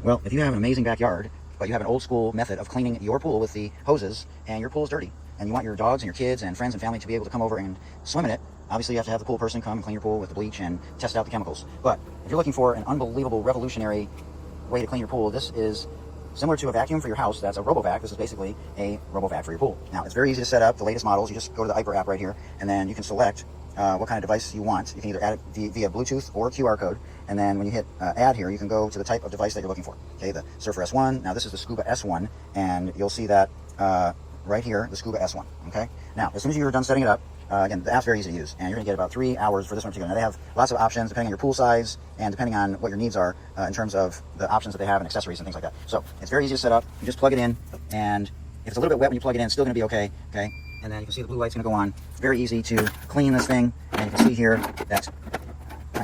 Well, if you have an amazing backyard, but you have an old school method of cleaning your pool with the hoses, and your pool is dirty, and you want your dogs and your kids and friends and family to be able to come over and swim in it, obviously you have to have the pool person come and clean your pool with the bleach and test out the chemicals. But if you're looking for an unbelievable, revolutionary way to clean your pool, this is similar to a vacuum for your house. That's a RoboVac. This is basically a RoboVac for your pool. Now, it's very easy to set up. The latest models, you just go to the Iper app right here, and then you can select what kind of device you want. You can either add it via Bluetooth or QR code, and then when you hit add here, you can go to the type of device that you're looking for. Okay, the Surfer S1. Now, this is the Scuba S1, and you'll see that right here, the Scuba S1. Okay. Now, as soon as you're done setting it up, again, the app's very easy to use, and you're going to get about 3 hours for this one particular. Now, they have lots of options depending on your pool size and depending on what your needs are in terms of the options that they have and accessories and things like that. So it's very easy to set up. You just plug it in, and if it's a little bit wet when you plug it in, it's still going to be okay. Okay, and then you can see the blue light's going to go on. It's very easy to clean this thing, and you can see here that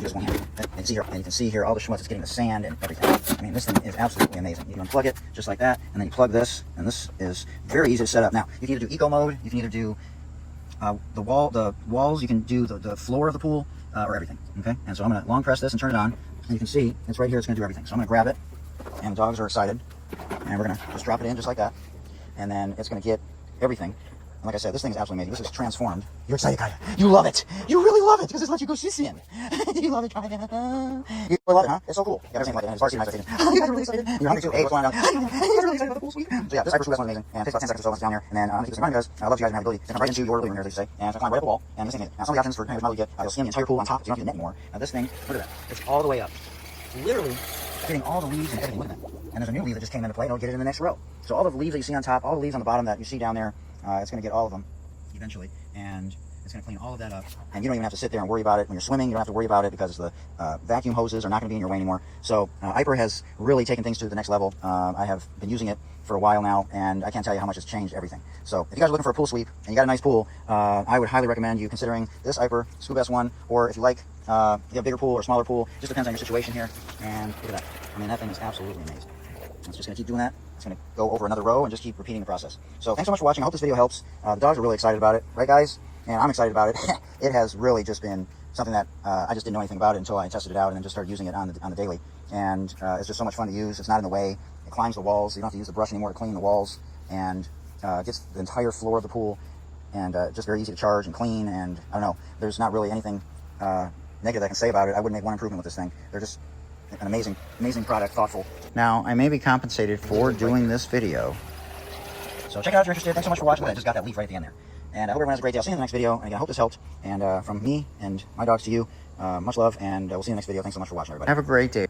just one hand. And you can see here all the schmutz. It's getting the sand and everything. I mean, this thing is absolutely amazing. You can unplug it just like that, and then you plug this, and this is very easy to set up. Now, you can either do eco mode, you can either do the walls, you can do the floor of the pool, or everything. Okay, and so I'm going to long press this and turn it on, and you can see it's right here. It's going to do everything. So I'm going to grab it, and the dogs are excited, and we're going to just drop it in just like that, and then it's going to get everything. And like I said, this thing is absolutely amazing. This is transformed. You're excited, Kaya. You love it. You really love it because it's let you go sissy in. You love it, Kaya. You really love it, huh? It's so cool. You got everything like it. It's varsity nights. You guys are really excited. You're hungry too. Hey, what's going on? You guys are really excited about the pool suite. So yeah, this Hyper Scuba is amazing. And it takes about 10 seconds or so once it's down here. And then I'm going to keep this in mind because I love you guys and have the ability to come right into your living room here, as you say. And so climb right up the wall. And this thing, now some of the options for here's how you get, you'll skim the entire pool on top, so you don't have to net more. Now this thing, look at that. It's all the way up. Literally getting all the leaves and everything. Look at that. And there's a new leaf that just came into play, and it'll get it in the next row. So all the leaves that you see on top, all the leaves on the bottom that you see down there, it's going to get all of them eventually, and it's going to clean all of that up, and you don't even have to sit there and worry about it when you're swimming. You don't have to worry about it because the vacuum hoses are not going to be in your way anymore. So Iper has really taken things to the next level. I have been using it for a while now, and I can't tell you how much it's changed everything. So if you guys are looking for a pool sweep and you got a nice pool, I would highly recommend you considering this Iper Scuba S1, or if you like, if you have a bigger pool or smaller pool, just depends on your situation here. And look at that. I mean, that thing is absolutely amazing. It's just going to keep doing that. It's going to go over another row and just keep repeating the process. So thanks so much for watching. I hope this video helps. The dogs are really excited about it. Right, guys? And I'm excited about it. It has really just been something that I just didn't know anything about it until I tested it out and then just started using it on the daily. And it's just so much fun to use. It's not in the way. It climbs the walls. You don't have to use the brush anymore to clean the walls. And gets the entire floor of the pool. And just very easy to charge and clean. And I don't know. There's not really anything negative I can say about it. I wouldn't make one improvement with this thing. They're just an amazing product, thoughtful. Now, I may be compensated for doing this video. So check it out if you're interested. Thanks so much for watching. I just got that leaf right at the end there. And I hope everyone has a great day. I'll see you in the next video. And again, I hope this helped. And from me and my dogs to you, much love. And we'll see you in the next video. Thanks so much for watching, everybody. Have a great day.